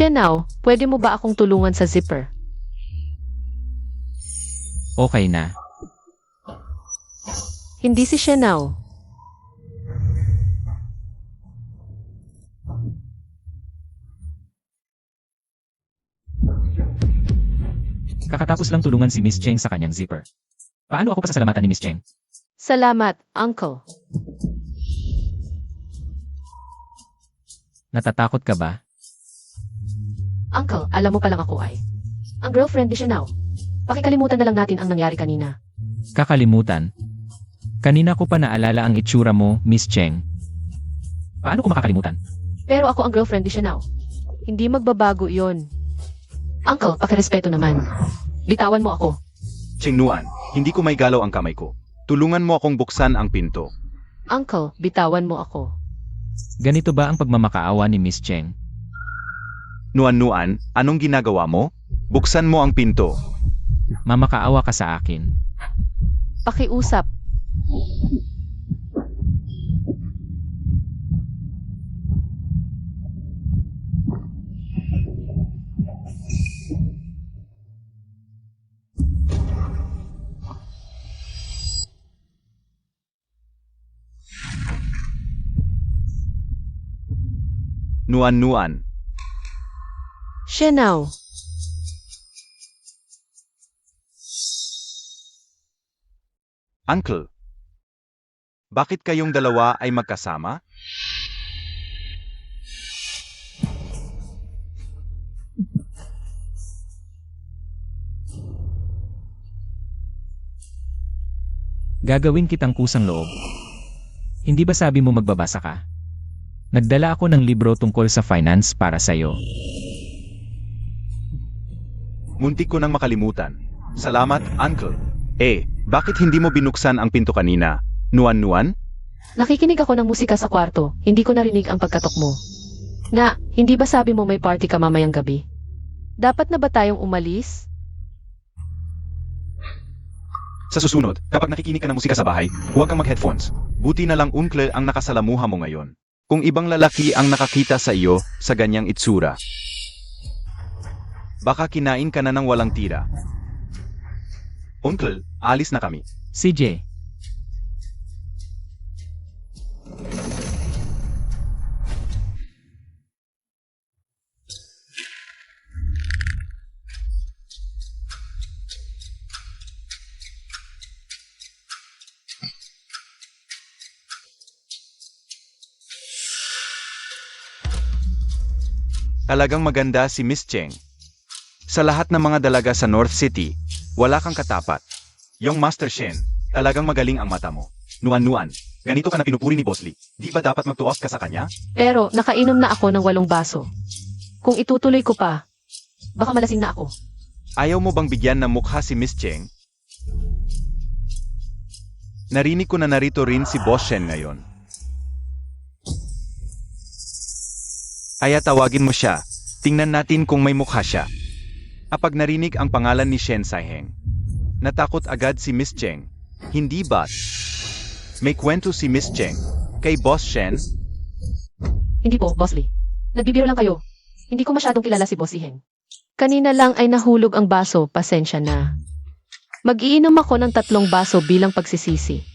Shenao, pwede mo ba akong tulungan sa zipper? Okay na. Hindi si Shenao. Kakatapos lang tulungan si Miss Cheng sa kanyang zipper. Paano ako pasasalamatan ni Miss Cheng? Salamat, Uncle. Natatakot ka ba? Uncle, alam mo palang ako ay ang girlfriend ni Shenao. Pakikalimutan na lang natin ang nangyari kanina. Kakalimutan? Kanina ko pa naalala ang itsura mo, Miss Cheng. Paano ko makakalimutan? Pero ako ang girlfriend ni Shenao. Hindi magbabago yon. Uncle, pakirespeto naman. Bitawan mo ako. Chengnuan, hindi ko may galaw ang kamay ko. Tulungan mo akong buksan ang pinto. Uncle, bitawan mo ako. Ganito ba ang pagmamakaawa ni Miss Cheng? Nuan-nuan, anong ginagawa mo? Buksan mo ang pinto. Mamakaawa ka sa akin. Pakiusap. Nuan-nuan. Shenao. Uncle, bakit kayong dalawa ay magkasama? Gagawin kitang kusang loob. Hindi ba sabi mo magbabasa ka? Nagdala ako ng libro tungkol sa finance para sa'yo. Muntik ko nang makalimutan. Salamat, Uncle. Bakit hindi mo binuksan ang pinto kanina? Nuan-nuan? Nakikinig ako ng musika sa kwarto. Hindi ko narinig ang pagkatok mo. Na, hindi ba sabi mo may party ka mamayang gabi? Dapat na ba tayong umalis? Sa susunod, kapag nakikinig ka ng musika sa bahay, huwag kang mag-headphones. Buti na lang uncle ang nakasalamuha mo ngayon. Kung ibang lalaki ang nakakita sa iyo sa ganyang itsura, baka kinain ka na ng walang tira. Uncle, alis na kami. CJ. Talagang maganda si Miss Cheng. Sa lahat ng mga dalaga sa North City, wala kang katapat. Yung Master Shen, talagang magaling ang mata mo. Nuan-nuan, ganito ka na pinupuri ni Boss Lee. Di ba dapat mag-tuos ka sa kanya? Pero, nakainom na ako ng 8 baso. Kung itutuloy ko pa, baka malasing na ako. Ayaw mo bang bigyan ng mukha si Miss Cheng? Narinig ko na narito rin si Boss Shen ngayon. Kaya tawagin mo siya. Tingnan natin kung may mukha siya. Kapag narinig ang pangalan ni Shen Saiheng, natakot agad si Miss Cheng. Hindi ba? May kwento si Miss Cheng kay Boss Shen? Hindi po, Boss Lee. Nagbibiro lang kayo. Hindi ko masyadong kilala si Boss Heng. Kanina lang ay nahulog ang baso, pasensya na. Mag-iinom ako ng 3 baso bilang pagsisisi.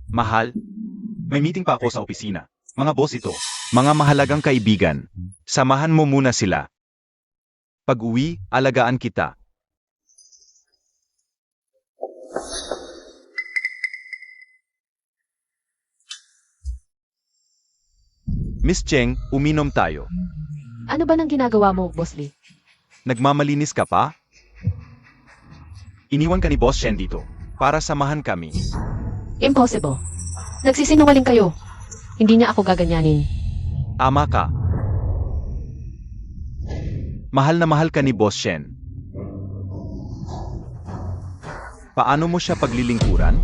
Mahal, may meeting pa ako sa opisina. Mga boss ito, mga mahalagang kaibigan. Samahan mo muna sila. Pag-uwi, alagaan kita. Miss Cheng, uminom tayo. Ano ba nang ginagawa mo, Boss Lee? Nagmamalinis ka pa? Iniwan ka ni Boss Shen dito para samahan kami. Impossible. Nagsisinungaling kayo. Hindi niya ako gaganyanin. Ama ka. Mahal na mahal ka ni Boss Shen. Paano mo siya paglilingkuran?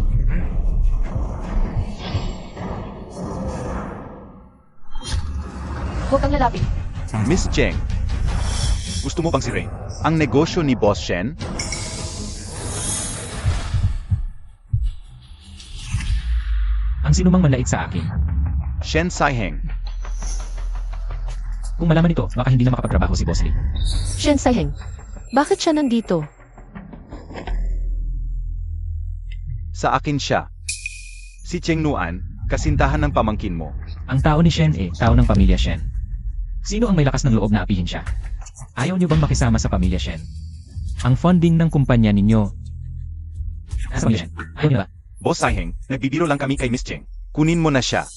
Huwag kang lalapit. Miss Cheng, gusto mo bang sirain ang negosyo ni Boss Shen? sinumang manlait sa akin. Shen Saiheng, Kung malaman nito, baka hindi na makapagtrabaho si Boss Lee. Shen Saiheng, bakit siya nandito? sa akin siya. Si Cheng Nuan, kasintahan ng pamangkin mo. Ang tao ni Shen tao ng pamilya Shen. Sino ang may lakas ng loob na apihin siya? Ayaw niyo bang makisama sa pamilya Shen? Ang funding ng kumpanya ninyo. Nasa pamilya Shen. Ayaw niyo ba? Boss Saiheng, nagbibiro lang kami kay Miss Cheng. Kunin mo na siya.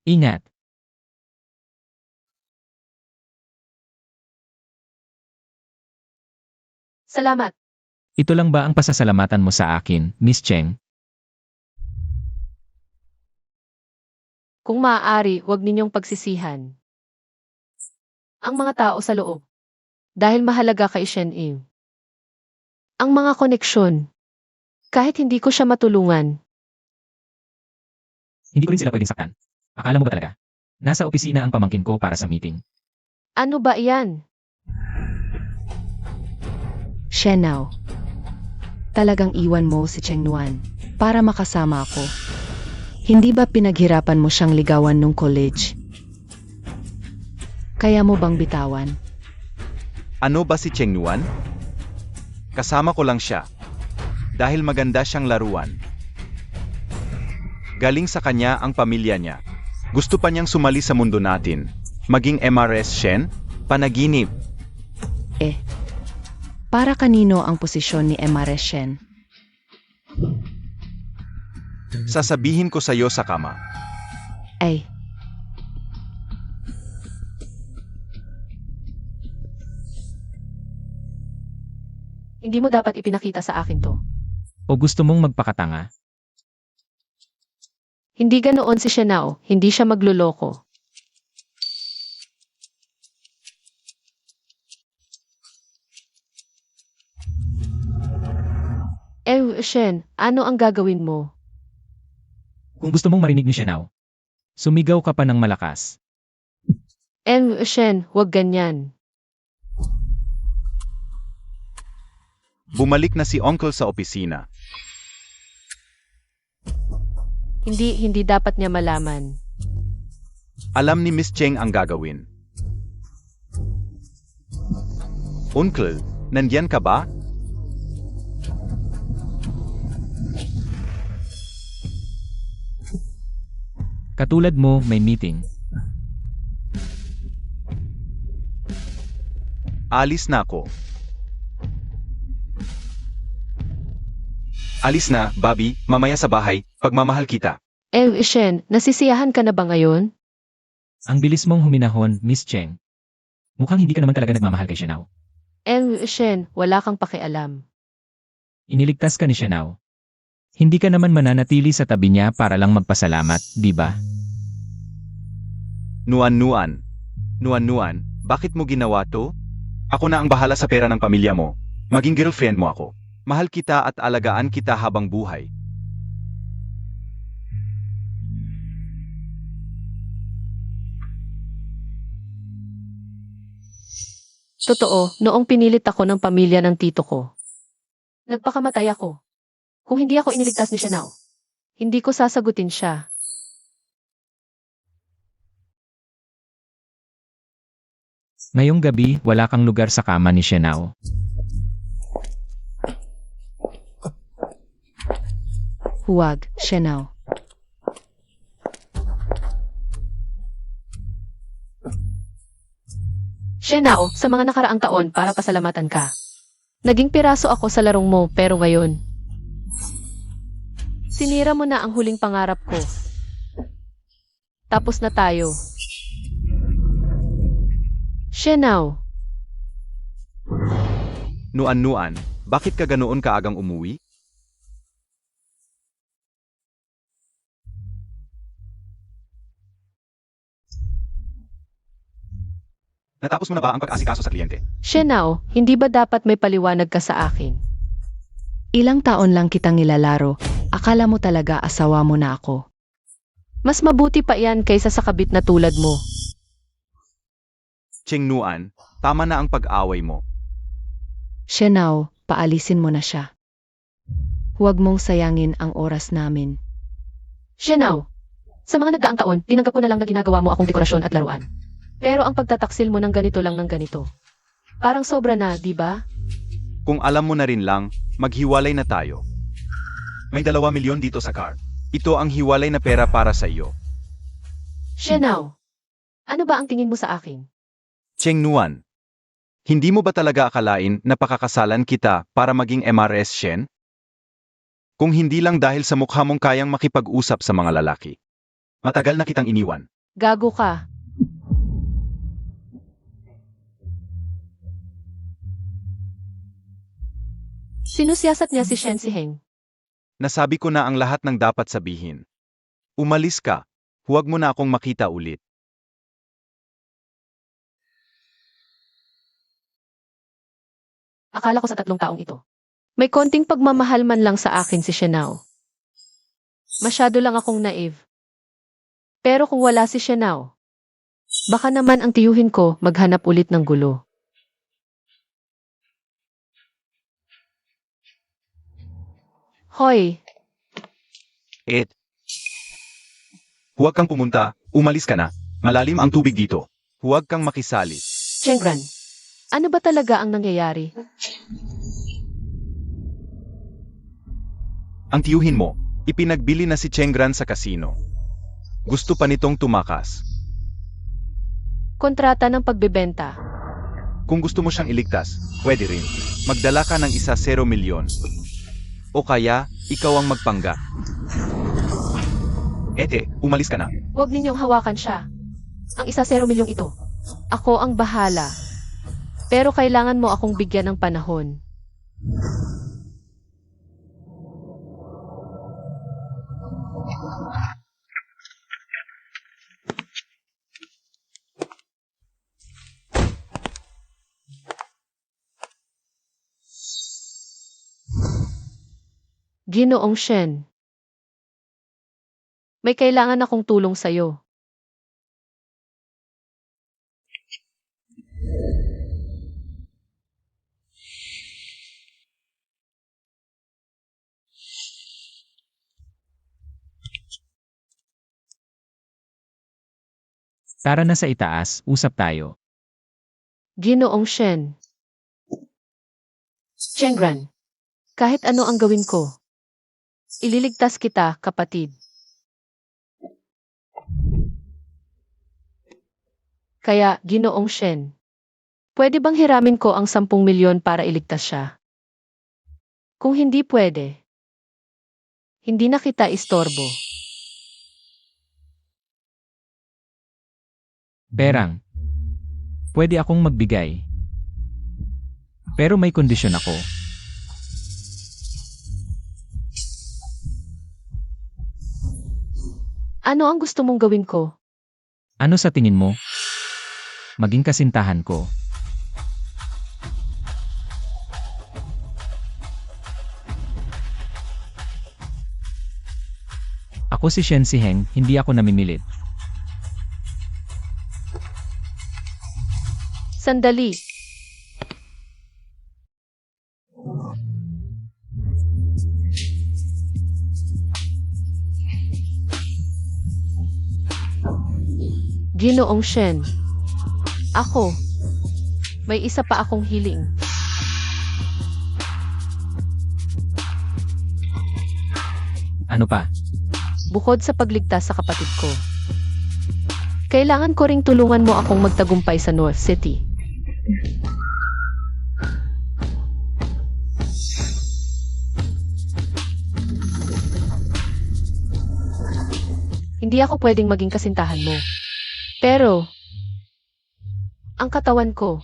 Ingat. Salamat. Ito lang ba ang pasasalamatan mo sa akin, Miss Cheng? Kung maaari, huwag ninyong pagsisihan ang mga tao sa loob. Dahil mahalaga kay Shen Yu. Ang mga koneksyon. Kahit hindi ko siya matulungan. Hindi ko rin sila pwedeng saktan. Akala mo ba talaga? Nasa opisina ang pamangkin ko para sa meeting. Ano ba iyan? Shenao, talagang iwan mo si Cheng Nuan para makasama ako. Hindi ba pinaghirapan mo siyang ligawan nung college? Kaya mo bang bitawan? Ano ba si Cheng Nuan? Kasama ko lang siya. Dahil maganda siyang laruan. Galing sa kanya ang pamilya niya. Gusto pa niyang sumali sa mundo natin. Maging MRS Shen? Panaginip. Para kanino ang posisyon ni MRS Shen? Sasabihin ko sa'yo sa kama. Ay, Hindi mo dapat ipinakita sa akin to. O gusto mong magpakatanga? Hindi ganoon si Shenao, hindi siya magluloko. Shen, ano ang gagawin mo? Kung gusto mong marinig ni Shenao, sumigaw ka pa ng malakas. Shen, huwag ganyan. Bumalik na si Uncle sa opisina. Hindi dapat niya malaman. Alam ni Miss Cheng ang gagawin. Uncle, nandiyan ka ba? Katulad mo, may meeting. Alis na ako. Alis na, Bobby, mamaya sa bahay, pagmamahal kita. Shen, nasisiyahan ka na ba ngayon? Ang bilis mong huminahon, Miss Cheng. Mukhang hindi ka naman talaga nagmamahal kay Shenao. Shen, wala kang pakialam. Iniligtas ka ni Shenao. Hindi ka naman mananatili sa tabi niya para lang magpasalamat, di ba? Nuan, bakit mo ginawa to? Ako na ang bahala sa pera ng pamilya mo. Maging girlfriend mo ako. Mahal kita at alagaan kita habang buhay. Totoo, noong pinilit ako ng pamilya ng tito ko. Nagpakamatay ako. Kung hindi ako iniligtas ni Shenao, hindi ko sasagutin siya. Ngayong gabi, wala kang lugar sa kama ni Shenao. huwag, Shenao. Shenao, sa mga nakaraang taon para pasalamatan ka. Naging piraso ako sa larong mo pero ngayon, sinira mo na ang huling pangarap ko. Tapos na tayo. Shenao, Nuan, bakit ka ganoon kaagang umuwi? Natapos mo na ba ang pag-asikaso sa kliyente? Shenao, hindi ba dapat may paliwanag ka sa akin? Ilang taon lang kitang nilalaro, akala mo talaga asawa mo na ako. Mas mabuti pa yan kaysa sa kabit na tulad mo. Cheng Nuan, tama na ang pag-away mo. Shenao, paalisin mo na siya. Huwag mong sayangin ang oras namin. Shenao, sa mga nagdaang taon, tinanggap ko na lang na ginagawa mo akong dekorasyon at laruan. Pero ang pagtataksil mo ng ganito lang ng ganito. Parang sobra na, di ba? Kung alam mo na rin lang, maghiwalay na tayo. May 2 milyon dito sa card. Ito ang hiwalay na pera para sa iyo. Shenao, ano ba ang tingin mo sa akin? Cheng Nuan, hindi mo ba talaga akalain na pakakasalan kita para maging MRS Shen? Kung hindi lang dahil sa mukha mong kayang makipag-usap sa mga lalaki. Matagal na kitang iniwan. Gago ka. Sinusiyasat niya si Shen Siheng. Nasabi ko na ang lahat ng dapat sabihin. Umalis ka. Huwag mo na akong makita ulit. Akala ko sa 3 taong ito. May konting pagmamahal man lang sa akin si Shenao. Masyado lang akong naive. Pero kung wala si Shenao, baka naman ang tiyuhin ko maghanap ulit ng gulo. Hoy, Huwag kang pumunta. Umalis ka na. Malalim ang tubig dito. Huwag kang makisali. Chengran, ano ba talaga ang nangyayari? Ang tiyuhin mo, ipinagbili na si Chengran sa kasino. Gusto pa nitong tumakas. Kontrata ng pagbebenta. Kung gusto mo siyang iligtas, pwede rin. Magdala ka ng 1 milyon. O kaya, ikaw ang magpangga. Umalis ka na. Huwag ninyong hawakan siya. Ang 1 milyong ito. Ako ang bahala. Pero kailangan mo akong bigyan ng panahon. Ginoong Shen. May kailangan akong tulong sa'yo. Tara na sa itaas, usap tayo. Ginoong Shen. Chengran, kahit ano ang gawin ko, ililigtas kita, kapatid. Kaya, Ginoong Shen, pwede bang hiramin ko ang 10 milyon para iligtas siya? Kung hindi pwede, hindi na kita istorbo. Perang. Pwede akong magbigay. Pero may kondisyon ako. Ano ang gusto mong gawin ko? Ano sa tingin mo? Maging kasintahan ko. Ako si Shen Siheng, hindi ako namimilit. Sandali. Ginoong Shen. Ako. May isa pa akong hiling. Ano pa? Bukod sa pagligtas sa kapatid ko. Kailangan ko ring tulungan mo akong magtagumpay sa North City. Hindi ako pwedeng maging kasintahan mo. Pero, ang katawan ko,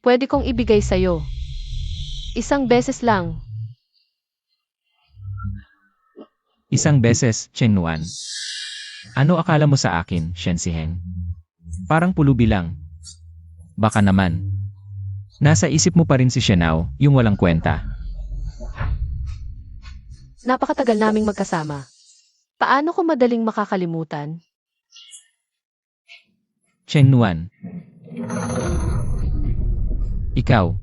pwede kong ibigay sa'yo. 1 beses lang. 1 beses, Cheng Nuan. Ano akala mo sa akin, Shen Siheng? Parang pulubi lang. Baka naman. Nasa isip mo pa rin si Shenao, yung walang kwenta. Napakatagal naming magkasama. Paano ko madaling makakalimutan? Cheng Nuan. Ikaw.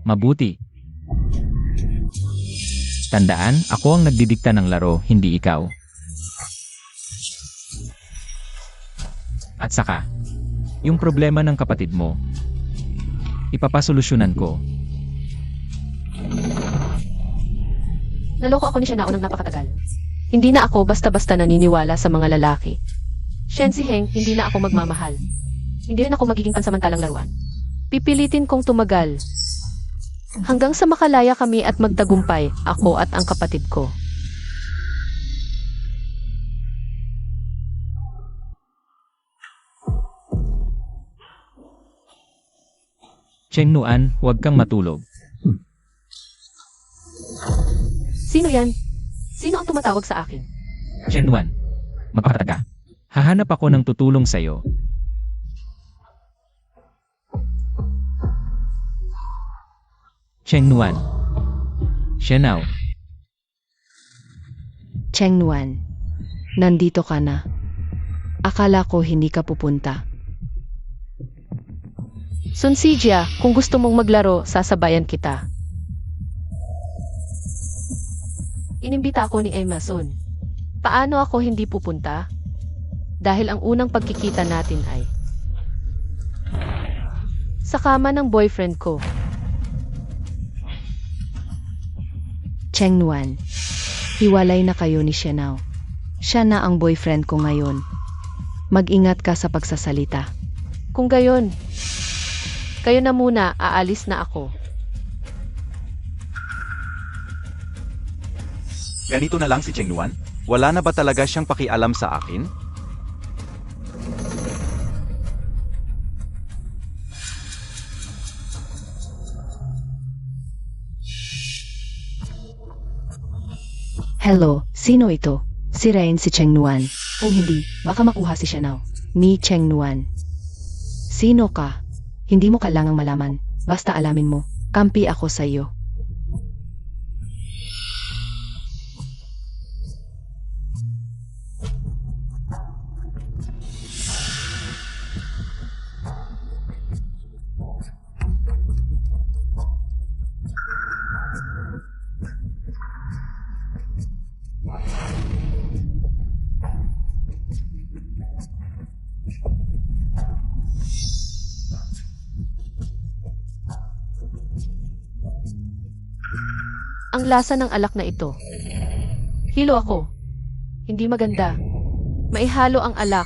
Mabuti. Tandaan, ako ang nagdidikta ng laro, hindi ikaw. At saka, yung problema ng kapatid mo, ipapasolusyonan ko. Naloko ako ni Shenao ng napakatagal. Hindi na ako basta-basta naniniwala sa mga lalaki. Shen Ziheng, hindi na ako magmamahal. Hindi rin ako magiging pansamantalang laruan. Pipilitin kong tumagal. Hanggang sa makalaya kami at magtagumpay, ako at ang kapatid ko. Cheng Nuan, huwag kang matulog. Sino yan? Sino ang tumatawag sa akin? Cheng Nuan, magpakatag ka. Hahanap ako ng tutulong sa'yo. Cheng Nuan. Shenao. Cheng Nuan, nandito ka na. Akala ko hindi ka pupunta. Sun Sijia, kung gusto mong maglaro, sasabayan kita. Inimbita ako ni Emma Sun. Paano ako hindi pupunta? Dahil ang unang pagkikita natin ay sa kama ng boyfriend ko. Cheng Nuan, hiwalay na kayo ni Shenao. Siya na ang boyfriend ko ngayon. Mag-ingat ka sa pagsasalita. Kung gayon, kayo na muna, aalis na ako. Ganito na lang si Cheng Nuan? Wala na ba talaga siyang pakialam sa akin? Hello, sino ito? Si Rain, si Cheng Nuan. Kung hindi, baka makuha si Shenao. Ni Cheng Nuan. Sino ka? Hindi mo kailangang malaman. Basta alamin mo, kampi ako sa iyo. Ang lasa ng alak na ito. Hilo ako. Hindi maganda. Maihalo ang alak.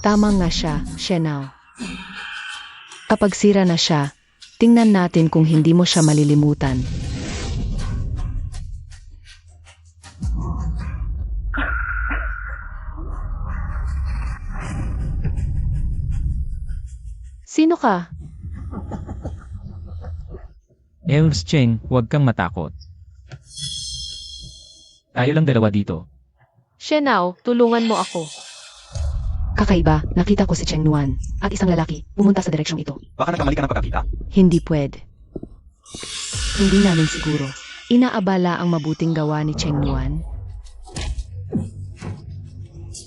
Tama nga siya, Shenao. Kapag sira na siya, tingnan natin kung hindi mo siya malilimutan. Sino ka? Elves Cheng, huwag kang matakot. Tayo lang dalawa dito. Shenao, tulungan mo ako. Kakaiba, nakita ko si Cheng Nuan at isang lalaki pumunta sa direksyong ito. Baka nagkamali ka ng pagkakita? Hindi pwede. Hindi namin siguro. Inaabala ang mabuting gawa ni Cheng Nuan.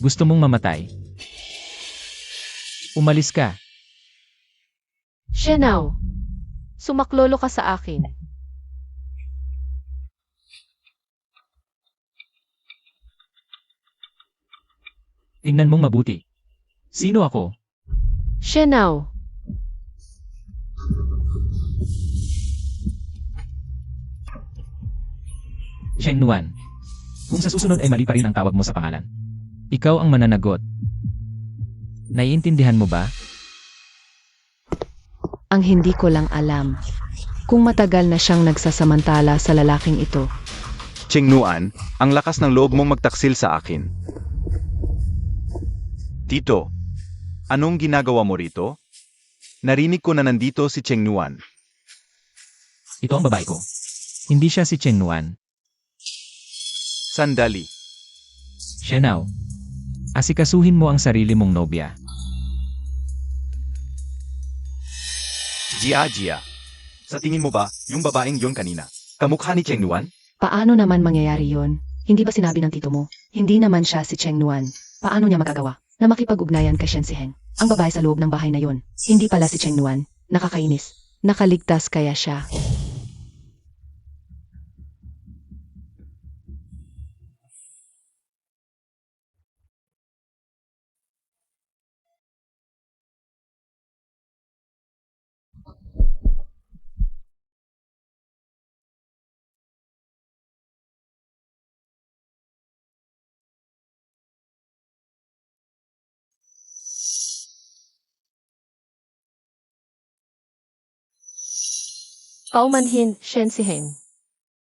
Gusto mong mamatay? Umalis ka. Shenao, sumaklolo ka sa akin. Tingnan mong mabuti. Sino ako? Shenao, Cheng Nuan. Kung sa susunod ay mali pa rin ang tawag mo sa pangalan. Ikaw ang mananagot. Naiintindihan mo ba? Ang hindi ko lang alam kung matagal na siyang nagsasamantala sa lalaking ito. Cheng Nuan, ang lakas ng loob mong magtaksil sa akin. Tito, anong ginagawa mo rito? Narinig ko na nandito si Cheng Nuan. Ito ang babae ko. Hindi siya si Cheng Nuan. Sandali. Shenao, asikasuhin mo ang sarili mong nobya. Jia. Sa tingin mo ba, yung babaeng yon kanina, kamukha ni Cheng Nuan? Paano naman mangyayari yon? Hindi ba sinabi ng tito mo? Hindi naman siya si Cheng Nuan. Paano niya magagawa na makipag-ugnayan kay Shen Siheng? Ang babae sa loob ng bahay na yon. Hindi pala si Cheng Nuan. Nakakainis. Nakaligtas kaya siya. Paumanhin, Shen Siheng.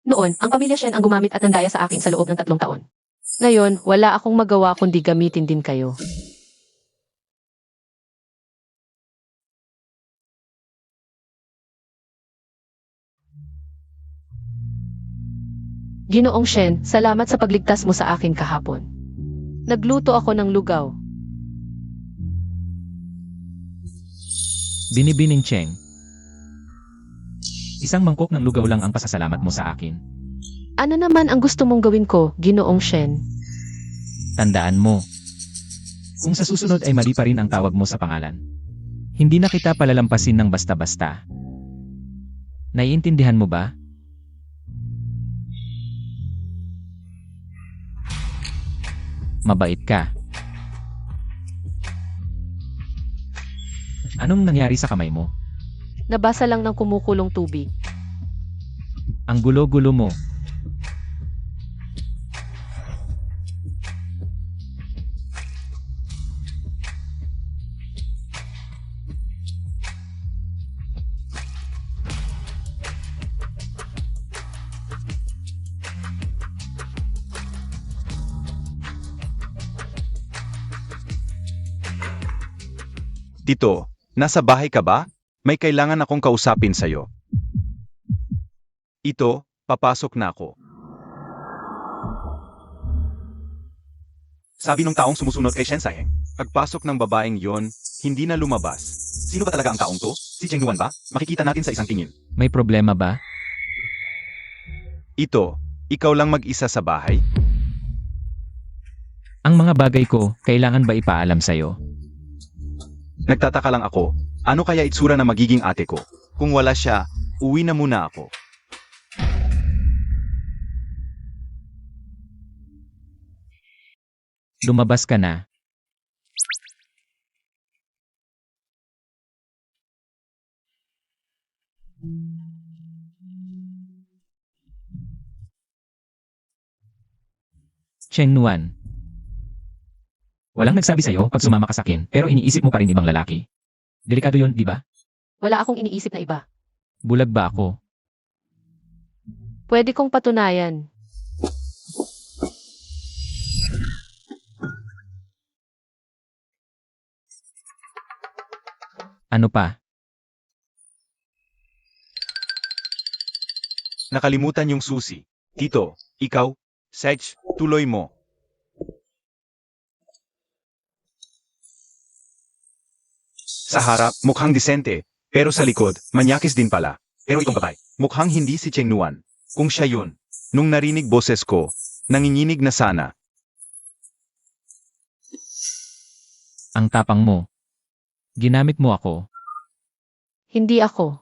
Noon, ang pamilya Shen ang gumamit at nandaya sa akin sa loob ng 3 taon. Ngayon, wala akong magawa kundi gamitin din kayo. Ginoong Shen, salamat sa pagligtas mo sa akin kahapon. Nagluto ako ng lugaw. Binibining Cheng. Isang mangkok ng lugaw lang ang pasasalamat mo sa akin. Ano naman ang gusto mong gawin ko, Ginoong Shen? Tandaan mo. Kung sa susunod ay mali pa rin ang tawag mo sa pangalan. Hindi na kita palalampasin ng basta-basta. Naiintindihan mo ba? Mabait ka. Anong nangyari sa kamay mo? Nabasa lang ng kumukulong tubig. Ang gulo-gulo mo. Tito, nasa bahay ka ba? May kailangan akong kausapin sa'yo. Ito, papasok na ako. Sabi nung taong sumusunod kay Shen Siheng, pagpasok ng babaeng yon, hindi na lumabas. Sino ba talaga ang taong to? Si Cheng Nuan ba? Makikita natin sa isang tingin. May problema ba? Ito, ikaw lang mag-isa sa bahay? Ang mga bagay ko, kailangan ba ipaalam sa'yo? Nagtataka lang ako, ano kaya itsura na magiging ate ko? Kung wala siya, uwi na muna ako. Lumabas ka na. Cheng Nuan. Walang nagsabi sa'yo pag sumama ka sa akin, pero iniisip mo pa rin ibang lalaki. Delikado yun, di ba? Wala akong iniisip na iba. Bulag ba ako? Pwede kong patunayan. Ano pa? Nakalimutan yung susi. Tito, ikaw, Sech, tuloy mo. Sa harap, mukhang disente, pero sa likod, manyakis din pala. Pero itong babae, mukhang hindi si Cheng Nuan. Kung siya yun, nung narinig boses ko, nanginginig na sana. Ang tapang mo. Ginamit mo ako. Hindi ako.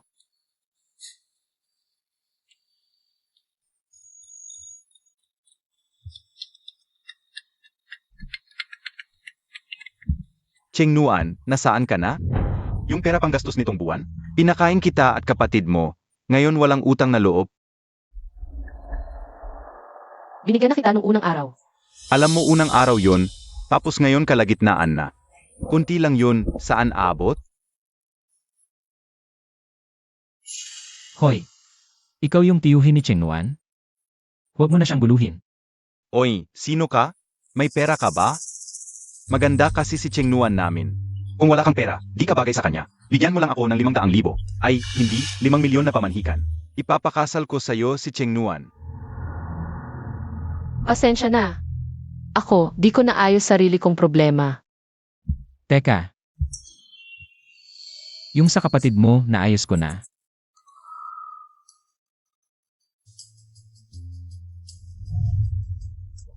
Cheng Nuan, nasaan ka na? Yung pera panggastos nitong buwan? Pinakain kita at kapatid mo. Ngayon walang utang na loob. Binigyan na kita nung unang araw. Alam mo unang araw yon, tapos ngayon kalagitnaan na. Kunti lang yun, saan abot? Hoy, ikaw yung tiyuhin ni Cheng Nuan? Huwag mo na siyang guluhin. Oy, sino ka? May pera ka ba? Maganda kasi si Cheng Nuan namin. Kung wala kang pera, di ka bagay sa kanya. Bigyan mo lang ako ng 500,000. Ay, hindi, 5 milyon na pamanhikan. Ipapakasal ko sa'yo si Cheng Nuan. Pasensya na. Ako, di ko naayos sarili kong problema. Teka. Yung sa kapatid mo, naayos ko na.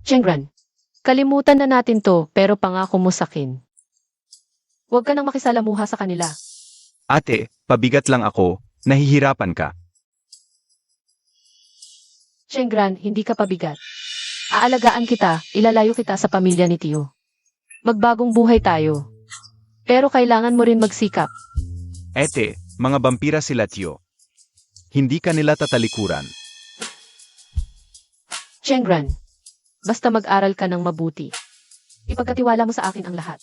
Chengran, kalimutan na natin to pero pangako mo sakin. Huwag ka nang makisalamuha sa kanila. Ate, pabigat lang ako, nahihirapan ka. Chengran, hindi ka pabigat. Aalagaan kita, ilalayo kita sa pamilya ni Tio. Magbagong buhay tayo. Pero kailangan mo rin magsikap. Ete, mga vampira sila Tio. Hindi ka nila tatalikuran. Chengran, basta mag-aral ka ng mabuti. Ipagkatiwala mo sa akin ang lahat.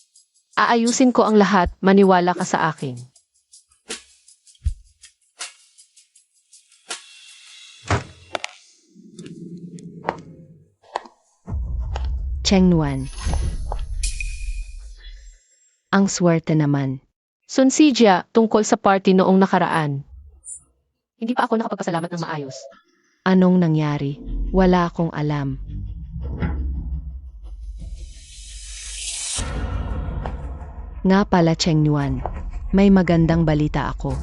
Aayusin ko ang lahat, maniwala ka sa akin. Cheng Nuan. Ang swerte naman. Sun Sijia, tungkol sa party noong nakaraan. Hindi pa ako nakapagpasalamat ng maayos. Anong nangyari? Wala akong alam. Nga pala Cheng Nuan, may magandang balita ako.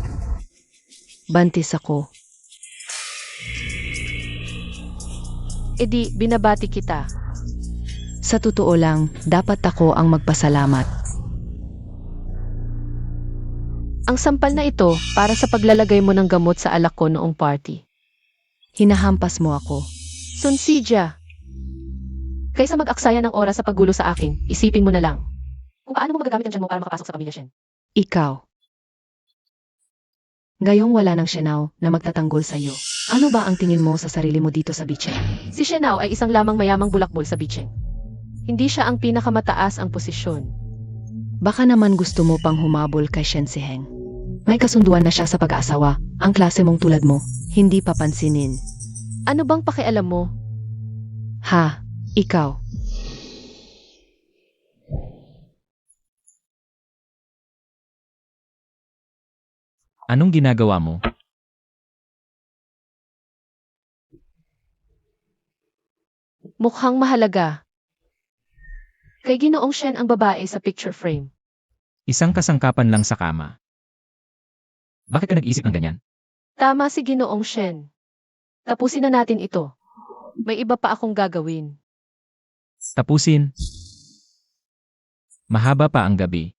Bantis ako. E di, binabati kita. Sa totoo lang, dapat ako ang magpasalamat. Ang sampal na ito para sa paglalagay mo ng gamot sa alak ko noong party. Hinahampas mo ako. Sun Sijia, kaysa mag-aksaya ng oras sa paggulo sa akin, isipin mo na lang. Kung paano mo magagamit ang tiyan mo para makapasok sa pamilya Shen. Ikaw. Ngayong wala ng Shenao na magtatanggol sa'yo. Ano ba ang tingin mo sa sarili mo dito sa Bicheng? Si Shenao ay isang lamang mayamang bulakbol sa Bicheng. Hindi siya ang pinakamataas ang posisyon. Baka naman gusto mo pang humabol kay Shen Siheng. May kasunduan na siya sa pag-aasawa. Ang klase mong tulad mo, hindi papansinin. Ano bang pakialam mo? Ha, ikaw. Anong ginagawa mo? Mukhang mahalaga. Kay Ginoong Shen ang babae sa picture frame. Isang kasangkapan lang sa kama. Bakit ka nag-isip ng ganyan? Tama si Ginoong Shen. Tapusin na natin ito. May iba pa akong gagawin. Tapusin. Mahaba pa ang gabi.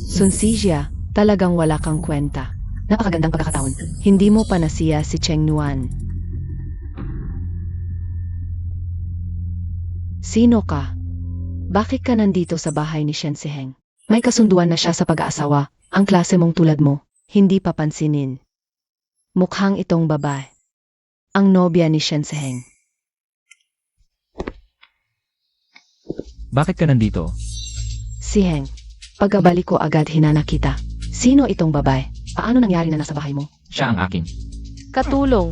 Sun Sijia, talagang wala kang kwenta. Napakagandang pagkakataon. Hindi mo pa nasiya si Cheng Nuan. Sino ka? Bakit ka nandito sa bahay ni Shen Siheng? May kasunduan na siya sa pag-aasawa. Ang klase mong tulad mo, hindi papansinin. Mukhang itong babae. Ang nobya ni Shen Siheng. Bakit ka nandito? Siheng, pagkabalik ko agad hinana kita. Sino itong babae? Paano nangyari na nasa bahay mo? Siya ang akin. Katulong.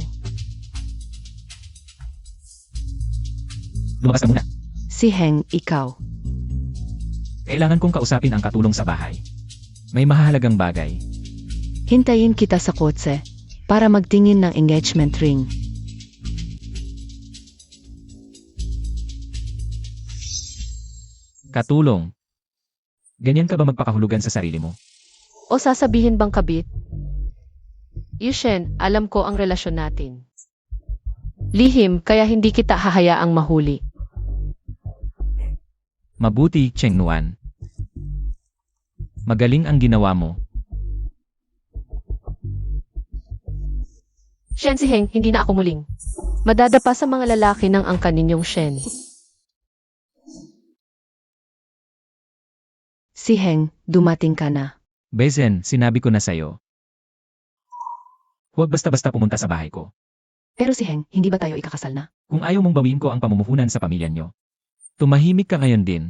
Lumabas ka muna. Siheng, ikaw. Kailangan kong kausapin ang katulong sa bahay. May mahahalagang bagay. Hintayin kita sa kotse para magtingin ng engagement ring. Katulong. Ganyan ka ba magpakahulugan sa sarili mo? O sasabihin bang kabit? Yushen, alam ko ang relasyon natin. Lihim, kaya hindi kita hahayaang mahuli. Mabuti, Cheng Nuan. Magaling ang ginawa mo. Shen Siheng, hindi na ako muling. Madadapa sa mga lalaki ng angkan ninyong Shen. Siheng, dumating ka na. Bezen, sinabi ko na sa'yo. Huwag basta-basta pumunta sa bahay ko. Pero Siheng, hindi ba tayo ikakasal na? Kung ayaw mong bawiin ko ang pamumuhunan sa pamilya nyo, tumahimik ka ngayon din.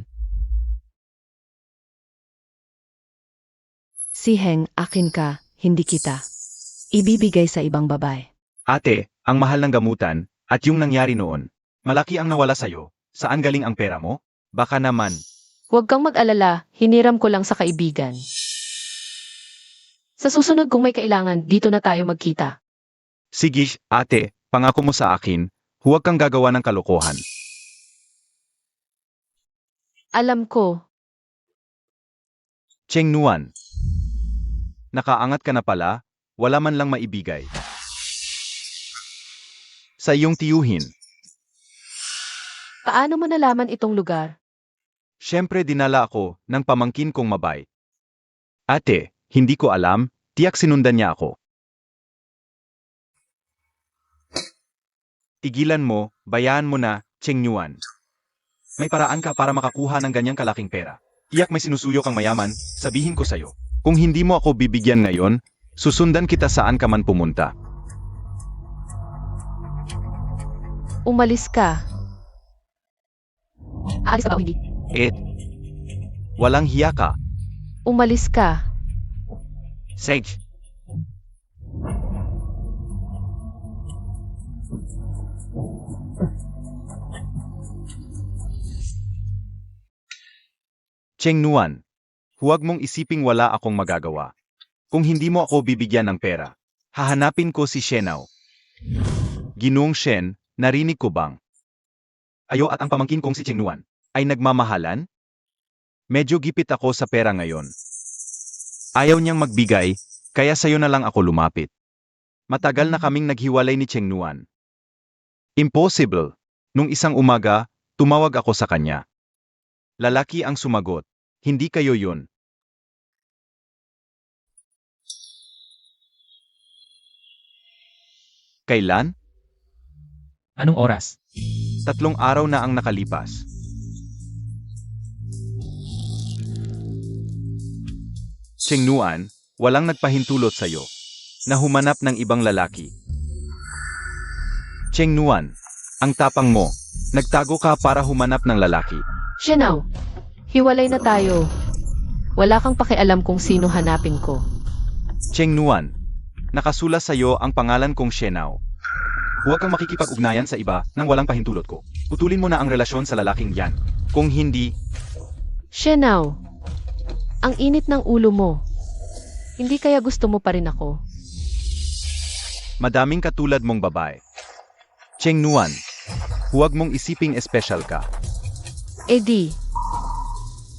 Siheng, akin ka, hindi kita. Ibibigay sa ibang babae. Ate, ang mahal ng gamutan, at yung nangyari noon. Malaki ang nawala sa'yo. Saan galing ang pera mo? Baka naman. Huwag kang mag-alala, hiniram ko lang sa kaibigan. Sa susunod kung may kailangan, dito na tayo magkita. Sige, ate, pangako mo sa akin, huwag kang gagawa ng kalokohan. Alam ko, Cheng Nuan. Nakaangat ka na pala, wala man lang maibigay. Sa iyong tiyuhin, paano mo nalaman itong lugar? syempre dinala ako ng pamangkin kong mabait. Ate, hindi ko alam, tiyak sinundan niya ako. Tigilan mo, bayaan mo na, Cheng Nuan. May paraan ka para makakuha ng ganyang kalaking pera. Tiyak may sinusuyo kang mayaman, sabihin ko sa'yo. Kung hindi mo ako bibigyan ngayon, susundan kita saan ka man pumunta. Umalis ka. Aalis ka ba o hindi? Walang hiya ka, Umalis ka. Sage. Cheng Nuan, huwag mong isiping wala akong magagawa. Kung hindi mo ako bibigyan ng pera, hahanapin ko si Shenao. Ginoong Shen, narinig ko bang? Ayo at ang pamangkin kong si Cheng Nuan ay nagmamahalan? Medyo gipit ako sa pera ngayon. Ayaw niyang magbigay, kaya sayo na lang ako lumapit. Matagal na kaming naghiwalay ni Cheng Nuan. Impossible. Nung isang umaga, tumawag ako sa kanya. Lalaki ang sumagot. Hindi kayo yun. Kailan? Anong oras? 3 araw na ang nakalipas. Cheng Nuan, walang nagpahintulot sa'yo na humanap ng ibang lalaki. Cheng Nuan, ang tapang mo, nagtago ka para humanap ng lalaki. Shenao, hiwalay na tayo. Wala kang pakialam kung sino hanapin ko. Cheng Nuan, nakasula sa'yo ang pangalan kong Shenao. Huwag kang makikipag-ugnayan sa iba nang walang pahintulot ko. Putulin mo na ang relasyon sa lalaking yan. Kung hindi, Shenao, ang init ng ulo mo. Hindi kaya gusto mo pa rin ako? madaming katulad mong babae. Cheng Nuan, huwag mong isiping espesyal ka. Eh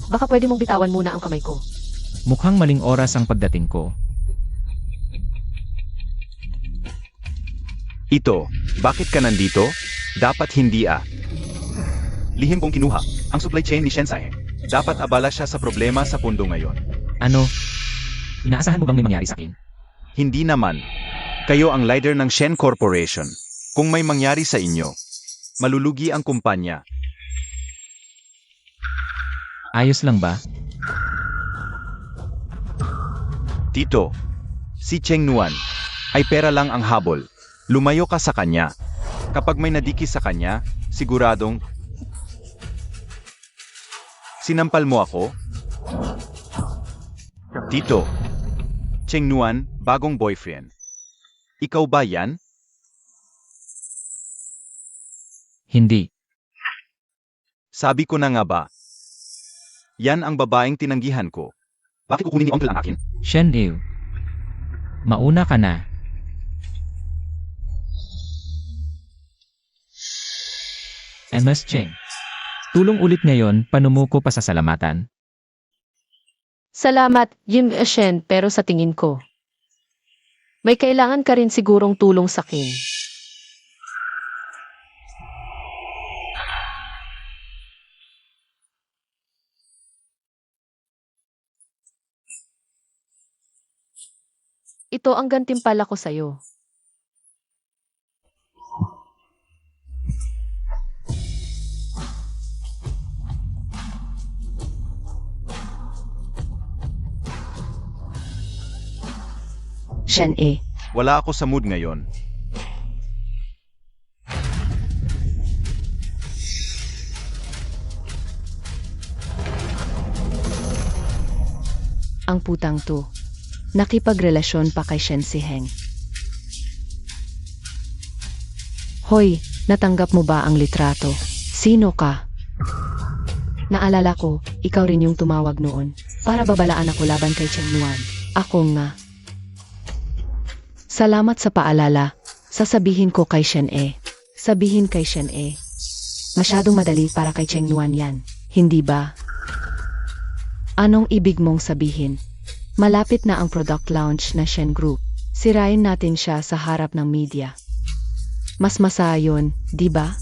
baka pwede mong bitawan muna ang kamay ko. Mukhang maling oras ang pagdating ko. Ito, bakit ka nandito? Dapat hindi Lihim kong kinuha, ang supply chain ni Shensai. Dapat abala siya sa problema sa pundo ngayon. Ano? Inaasahan mo bang may mangyari sa akin? Hindi naman. Kayo ang leader ng Shen Corporation. Kung may mangyari sa inyo, malulugi ang kumpanya. Ayos lang ba? Tito, si Cheng Nuan ay pera lang ang habol. Lumayo ka sa kanya. Kapag may nadikis sa kanya, siguradong sinampal mo ako? Tito, Cheng Nuan, bagong boyfriend. Ikaw ba yan? Hindi. Sabi ko na nga ba? Yan ang babaeng tinanggihan ko. Bakit kukunin ni Uncle ang akin? Shen Yu. Mauna ka na. MS Cheng. Tulong ulit ngayon, panumuko pa sa salamatan. Salamat, Yim Shen, pero sa tingin ko, may kailangan ka rin sigurong tulong sa akin. Ito ang gantimpala ko sa'yo. Shen E. Wala ako sa mood ngayon. Ang putang to. Nakipagrelasyon pa kay Shen si Heng. Hoy, natanggap mo ba ang litrato? Sino ka? Naalala ko, ikaw rin yung tumawag noon. Para babalaan ako laban kay Cheng Nuan. Ako nga. Salamat sa paalala. Sasabihin ko kay Shen E. Sabihin kay Shen E. Masyadong madali para kay Cheng Nuan yan. Hindi ba? Anong ibig mong sabihin? Malapit na ang product launch na Shen Group. Sirain natin siya sa harap ng media. Mas masaya yun, di ba?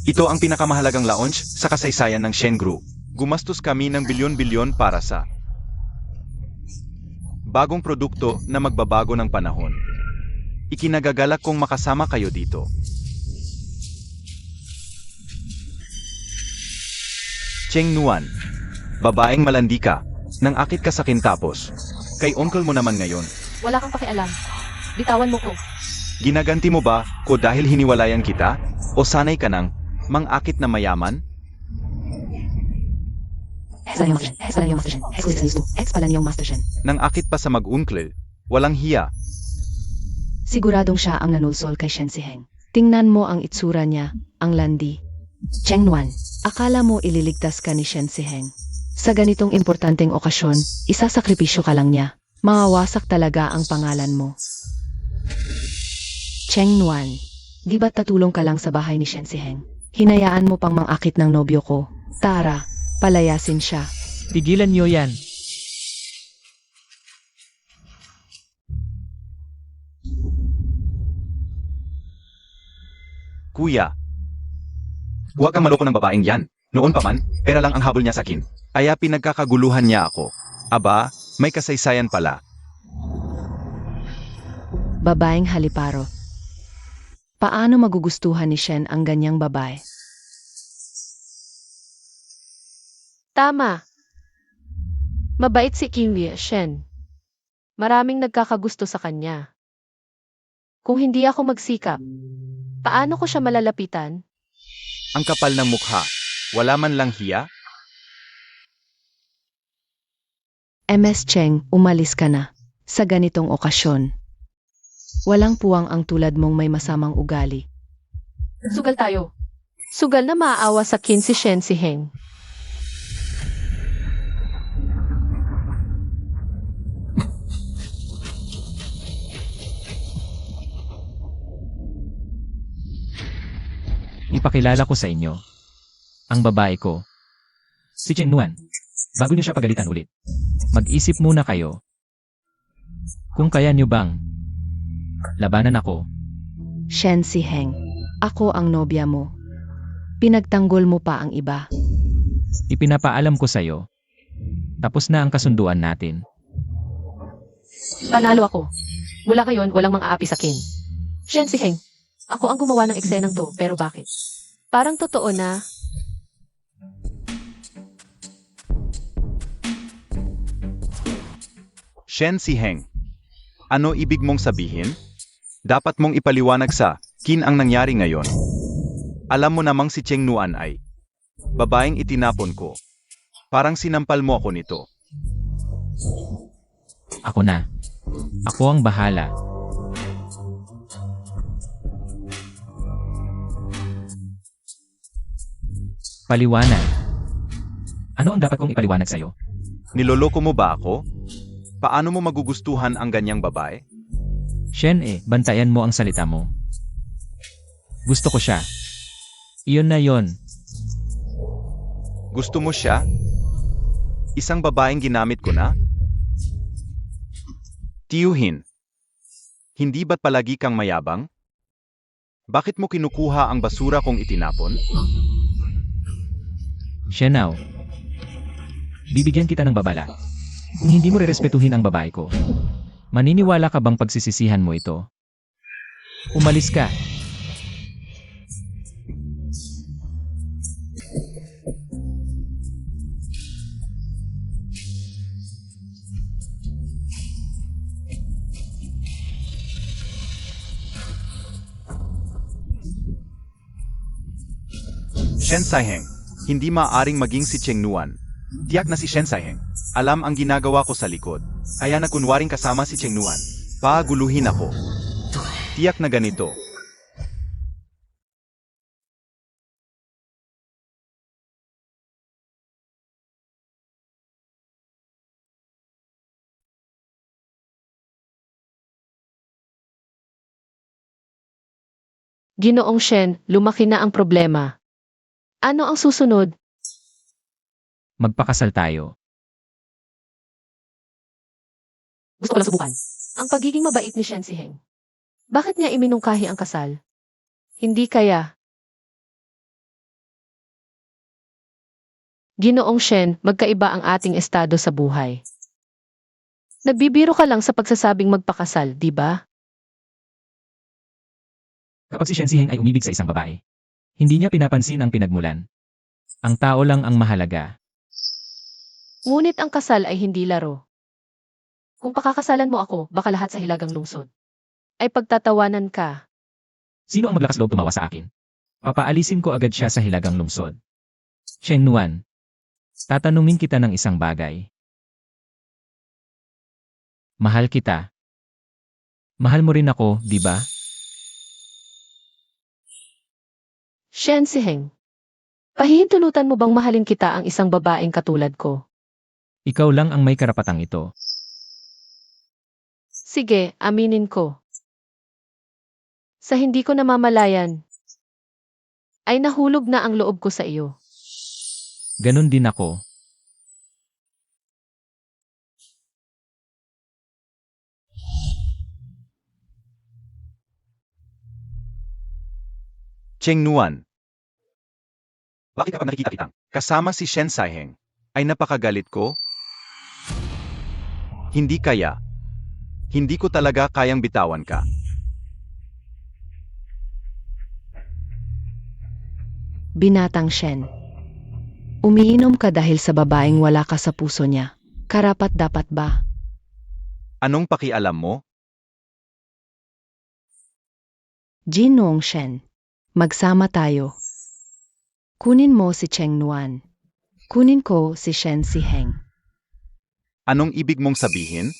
Ito ang pinakamahalagang launch sa kasaysayan ng Shen Group. Gumastos kami ng bilyon-bilyon para sa bagong produkto na magbabago ng panahon. Ikinagagalak kong makasama kayo dito. Cheng Nuan, babaeng malandi ka, nang akit ka sa kintapos. Kay uncle mo naman ngayon. Wala kang pakialam. Bitawan mo ko. Ginaganti mo ba ko dahil hiniwalayan kita? O sanay ka nang mang-akit na mayaman? Ex pala niyong Master Shen. Ex pala niyong Master Shen. Nang akit pa sa mag-uncle, walang hiya. Siguradong siya ang nanulsol kay Shen Siheng. Tingnan mo ang itsura niya, ang landi. Cheng Nuan, akala mo ililigtas ka ni Shen Siheng. Sa ganitong importanteng okasyon, isasakripisyo ka lang niya. Mawawasak talaga ang pangalan mo. Cheng Nuan, di ba tatulong ka lang sa bahay ni Shen Siheng? Hinayaan mo pang mang-akit ng nobyo ko. Tara, palayasin siya. Tigilan niyo yan. Kuya, huwag kang maloko ng babaeng yan. Noon pa man, pera lang ang habol niya sa akin. Kaya pinagkakaguluhan niya ako. Aba, may kasaysayan pala. Babaeng haliparo. Paano magugustuhan ni Shen ang ganyang babae? Tama. Mabait si Kim Shen. Maraming nagkakagusto sa kanya. Kung hindi ako magsikap, paano ko siya malalapitan? Ang kapal ng mukha. Wala man lang hiya? MS Cheng, umalis ka na. Sa ganitong okasyon. Walang puwang ang tulad mong may masamang ugali. Sugal tayo. Sugal na maaawa sa kin si Shen Siheng. Ipakilala ko sa inyo. Ang babae ko. Si Cheng Nuan. Bago niyo siya pagalitan ulit. Mag-isip muna kayo. Kung kaya niyo bang labanan ako. Shen Siheng, ako ang nobya mo. Pinagtanggol mo pa ang iba. Ipinapaalam ko sa'yo. Tapos na ang kasunduan natin. Panalo ako. Mula ngayon, walang mga api sa kin. Shen Siheng, ako ang gumawa ng eksenang to, pero bakit? Parang totoo na. Shen Siheng. Ano ibig mong sabihin? Dapat mong ipaliwanag sa kin ang nangyari ngayon. Alam mo namang si Cheng Nuan ay babaeng itinapon ko. Parang sinampal mo ako nito. Ako na. Ako ang bahala. Paliwanag. Ano ang dapat kong ipaliwanag sa'yo? Niloloko mo ba ako? Paano mo magugustuhan ang ganyang babae? Shen bantayan mo ang salita mo. Gusto ko siya. Iyon na yon. Gusto mo siya? Isang babaeng ginamit ko na? Tiyuhin. Hindi ba't palagi kang mayabang? Bakit mo kinukuha ang basura kong itinapon? Shenao. Bibigyan kita ng babala. Kung hindi mo rerespetuhin ang babae ko, maniniwala ka bang pagsisisihan mo ito? Umalis ka. Shen Saiheng. Hindi maaaring maging si Cheng Nuan. Tiyak na si Shen Saiheng. Alam ang ginagawa ko sa likod. Kaya nakunwaring kasama si Cheng Nuan. Paguluhin ako. Tiyak na ganito. Ginoong Shen, lumaki na ang problema. Ano ang susunod? Magpakasal tayo. Gusto ko lang subukan. Ang pagiging mabait ni Shen Siheng. Bakit niya iminungkahi ang kasal? Hindi kaya. Ginoong Shen, magkaiba ang ating estado sa buhay. Nagbibiro ka lang sa pagsasabing magpakasal, di ba? Kapag si Shen Siheng ay umibig sa isang babae, hindi niya pinapansin ang pinagmulan. Ang tao lang ang mahalaga. Ngunit ang kasal ay hindi laro. Kung pakakasalan mo ako, baka lahat sa hilagang lungsod ay pagtatawanan ka. Sino ang maglakas loob tumawa sa akin? Papaalisin ko agad siya sa hilagang lungsod. Cheng Nuan, tatanungin kita ng isang bagay. Mahal kita. Mahal mo rin ako, di ba? Shen Siheng, pahihintulutan mo bang mahalin kita ang isang babaeng katulad ko? Ikaw lang ang may karapatang ito. Sige, aminin ko. Sa hindi ko namamalayan, ay nahulog na ang loob ko sa iyo. Ganon din ako. Cheng Nuan. Bakit kapag nakikita kitang kasama si Shen Saiheng, ay napakagalit ko? Hindi kaya. Hindi ko talaga kayang bitawan ka. Binatang Shen. Umiinom ka dahil sa babaeng wala ka sa puso niya. Karapat dapat ba? Anong pakialam mo? Ginoong Shen. Magsama tayo. Kunin mo si Cheng Nuan. Kunin ko si Shen Siheng. Anong ibig mong sabihin?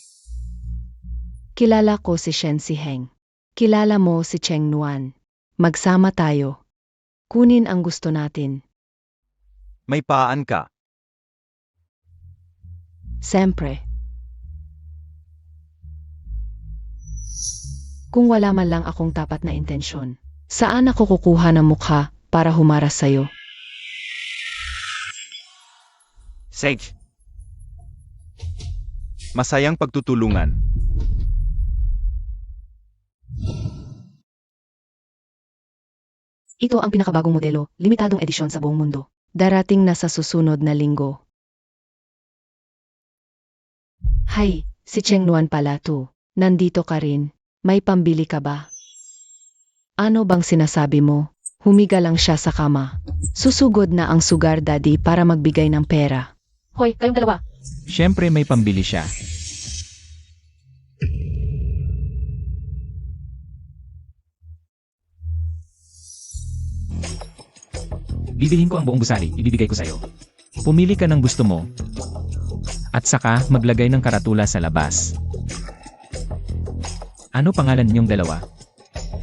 Kilala ko si Shen Siheng. Kilala mo si Cheng Nuan. Magsama tayo. Kunin ang gusto natin. May paan ka. Siyempre. Kung wala man lang akong tapat na intensyon, saan ako kukuha ng mukha para humaras sa'yo? Sage. Masayang pagtutulungan. Ito ang pinakabagong modelo, limitadong edisyon sa buong mundo. Darating na sa susunod na linggo. Hay, si Cheng Nuan pala to. Nandito ka rin. May pambili ka ba? Ano bang sinasabi mo? Humiga lang siya sa kama. Susugod na ang sugar daddy para magbigay ng pera. Hoy, kayong dalawa. Siyempre may pambili siya. Bibilhin ko ang buong gusali, ibibigay ko sa'yo. Pumili ka ng gusto mo. At saka, maglagay ng karatula sa labas. Ano pangalan ninyong dalawa?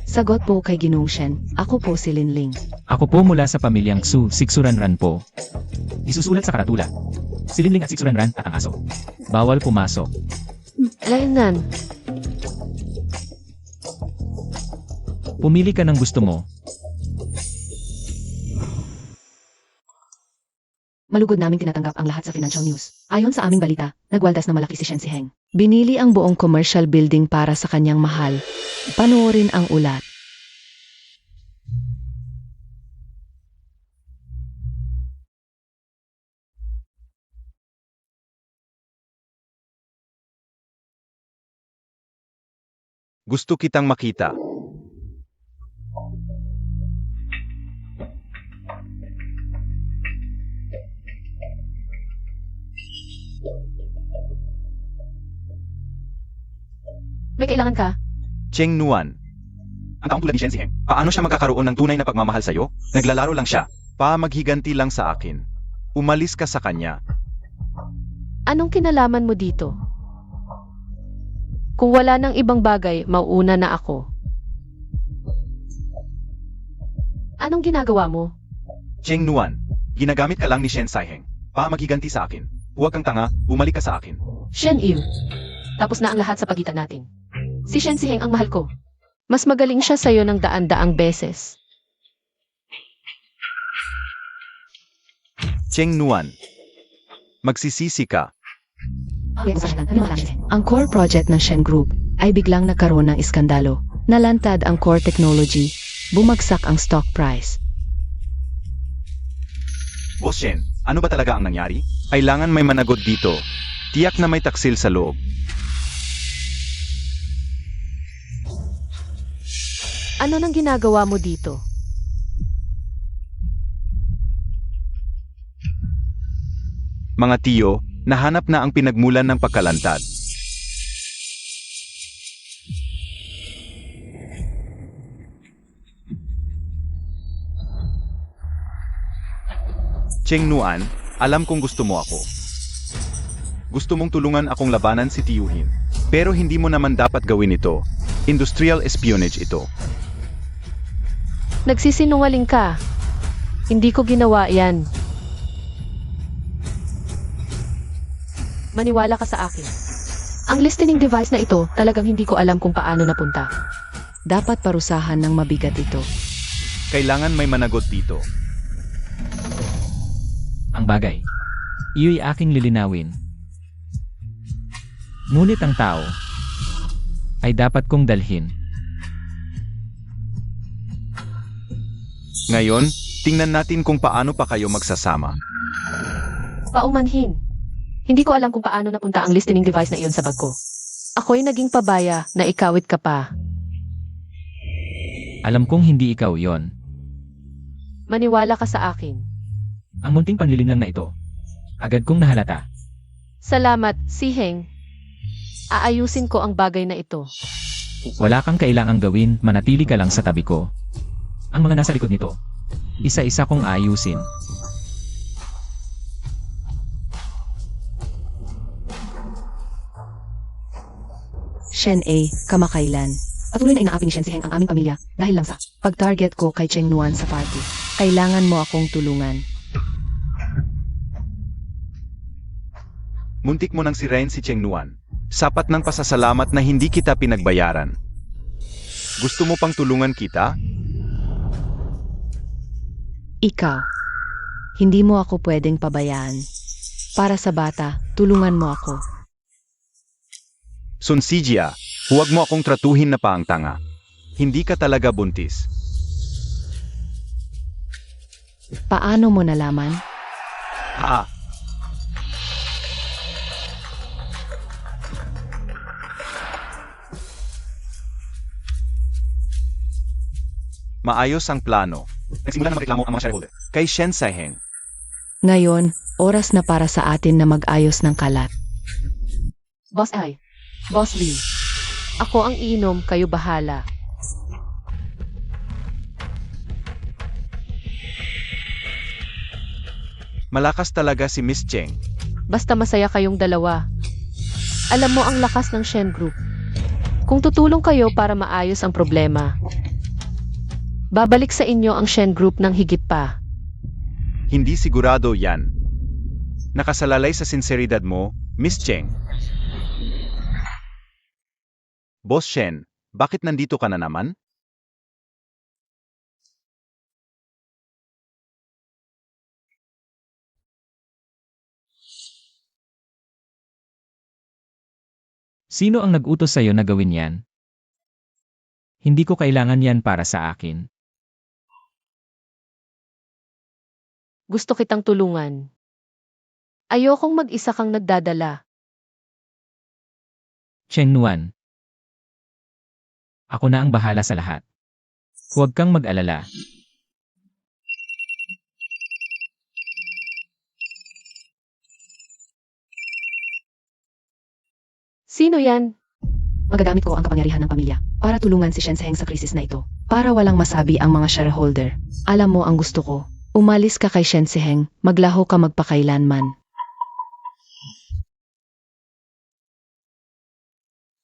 Sagot po kay Ginoong Shen. Ako po si Linling. Ako po mula sa pamilyang Su, Siksuranran po. Isusulat sa karatula. Si Linling at Siksuranran at ang aso. Bawal pumasok. Lainan. Pumili ka ng gusto mo. Malugod naming tinatanggap ang lahat sa financial news. Ayon sa aming balita, nagwaldas na malaki si Shen Siheng. Binili ang buong commercial building para sa kanyang mahal. Panoorin ang ulat. Gusto kitang makita. May kailangan ka? Cheng Nuan. Ang taong tulad ni Shen Siheng, paano siya magkakaroon ng tunay na pagmamahal sa'yo? Naglalaro lang siya. Maghiganti lang sa akin. Umalis ka sa kanya. Anong kinalaman mo dito? Kung wala nang ibang bagay, mauuna na ako. Anong ginagawa mo? Cheng Nuan, ginagamit ka lang ni Shen Saiheng. Maghiganti sa akin. Huwag kang tanga, bumalik ka sa akin. Shen Yu. Tapos na ang lahat sa pagitan natin. Si Shen Siheng ang mahal ko. Mas magaling siya sa'yo ng daan-daang beses. Cheng Nuan. Magsisisi ka. Ang core project ng Shen Group ay biglang nagkaroon ng iskandalo. Nalantad ang core technology, bumagsak ang stock price. Boss Shen, ano ba talaga ang nangyari? Kailangan may managot dito. Tiyak na may taksil sa loob. Ano nang ginagawa mo dito? Mga tiyo, nahanap na ang pinagmulan ng pagkalantad. Cheng Nuan, alam kong gusto mo ako. Gusto mong tulungan akong labanan si Tiyuhin. Pero hindi mo naman dapat gawin ito. Industrial espionage ito. Nagsisinungaling ka. Hindi ko ginawa yan. Maniwala ka sa akin. Ang listening device na ito, talagang hindi ko alam kung paano napunta. Dapat parusahan ng mabigat ito. Kailangan may managot dito. Ang bagay. Iyo'y aking lilinawin. Ngunit ang tao ay dapat kong dalhin. Ngayon, tingnan natin kung paano pa kayo magsasama. Paumanhin. Hindi ko alam kung paano napunta ang listening device na iyon sa bag ko. Ako'y naging pabaya na ikawit ka pa. Alam kong hindi ikaw yon. Maniwala ka sa akin. Ang munting panlilinlang na ito. Agad kong nahalata. Salamat, Siheng. Aayusin ko ang bagay na ito. Wala kang kailangang gawin, manatili ka lang sa tabi ko. Ang mga nasa likod nito, isa-isa kong aayusin. Shen A, kamakailan. Patuloy na inaapin ni Shen Siheng ang aming pamilya dahil lang sa pag-target ko kay Cheng Nuan sa party. Kailangan mo akong tulungan. Muntik mo nang sirain si Cheng Nuan. Sapat ng pasasalamat na hindi kita pinagbayaran. Gusto mo pang tulungan kita? Ikaw, hindi mo ako pwedeng pabayaan. Para sa bata, tulungan mo ako. Sun Sijia, huwag mo akong tratuhin na paangtanga. Hindi ka talaga buntis. Paano mo nalaman? Ha? Maayos ang plano. Nagsimula na magreklamo ang mga shareholder. Kay Shen Siheng. Ngayon, oras na para sa atin na mag-ayos ng kalat. Boss Ai. Boss Lee. Ako ang iinom, kayo bahala. Malakas talaga si Miss Cheng. Basta masaya kayong dalawa. Alam mo ang lakas ng Shen Group. Kung tutulong kayo para maayos ang problema, babalik sa inyo ang Shen Group ng higit pa. Hindi sigurado yan. Nakasalalay sa sinseridad mo, Miss Cheng. Boss Shen, bakit nandito ka na naman? Sino ang nag-utos sa'yo na gawin yan? Hindi ko kailangan yan para sa akin. Gusto kitang tulungan. Ayokong mag-isa kang nagdadala. Cheng Nuan. Ako na ang bahala sa lahat. Huwag kang mag-alala. Sino yan? Magagamit ko ang kapangyarihan ng pamilya para tulungan si Shen Siheng sa krisis na ito. Para walang masabi ang mga shareholder. Alam mo ang gusto ko. Umalis ka kay Shen Siheng, maglaho ka magpakailanman.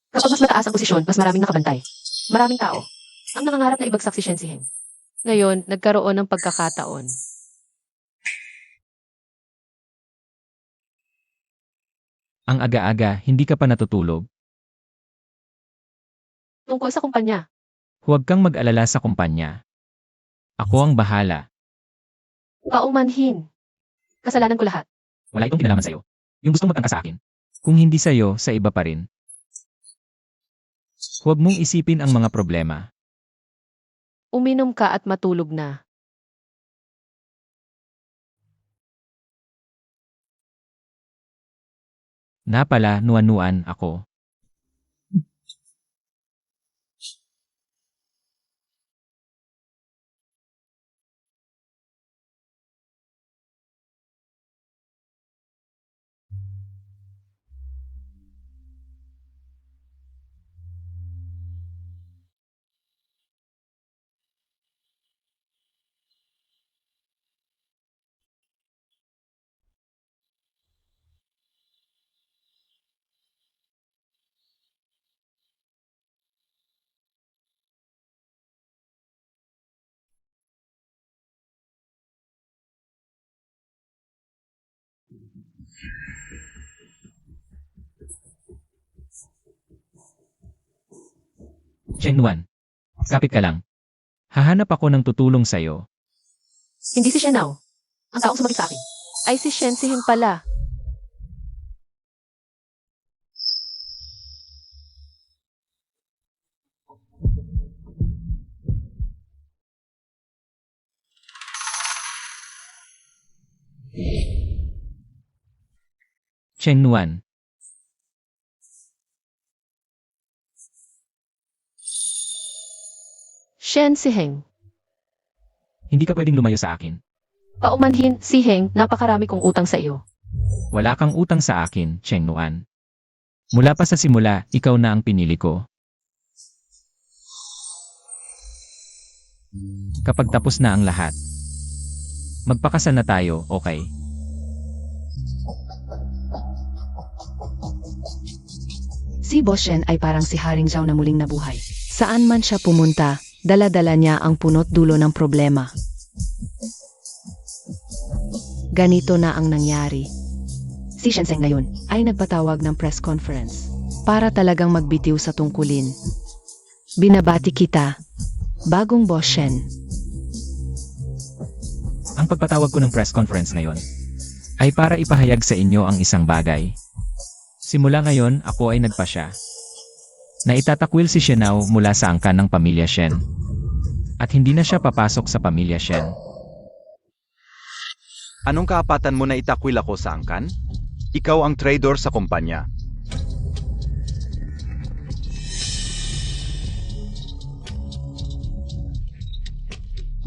Kapag mas mataas ang posisyon, mas maraming nakabantay. Maraming tao. Ang nangangarap na ibagsak si Shen Siheng. Ngayon, nagkaroon ng pagkakataon. Ang aga-aga, hindi ka pa natutulog. Tungkol sa kumpanya. Huwag kang mag-alala sa kumpanya. Ako ang bahala. Paumanhin. Kasalanan ko lahat. Wala itong kinalaman sa'yo. Yung gustong magtangka sa akin. Kung hindi sa'yo, sa iba pa rin. Huwag mong isipin ang mga problema. Uminom ka at matulog na. Napala, nuan-nuan ako. Cheng Nuan. Kapit ka lang. Hahanap ako ng tutulong sa'yo. Hindi si Shenao. Ang taong sumagot sa akin. Ay si Shen Siheng pala. Cheng Nuan. Shen Siheng. Hindi ka pwedeng lumayo sa akin. Paumanhin, Siheng, napakarami kong utang sa iyo. Wala kang utang sa akin, Cheng Nuan. Mula pa sa simula, ikaw na ang pinili ko. Kapag tapos na ang lahat, magpakasal na tayo, okay? Si Boss Shen ay parang si Haring Zhao na muling nabuhay. Saan man siya pumunta, dala-dala niya ang punot dulo ng problema. Ganito na ang nangyari. Si Shenzhen ngayon ay nagpatawag ng press conference para talagang magbitiw sa tungkulin. Binabati kita, bagong Boss Shen. Ang pagpatawag ko ng press conference ngayon ay para ipahayag sa inyo ang isang bagay. Simula ngayon, ako ay nagpasya na itatakwil si Shenao mula sa angkan ng pamilya Shen. At hindi na siya papasok sa pamilya Shen. Anong kaapatan mo na itakwil ako sa angkan? Ikaw ang traidor sa kumpanya.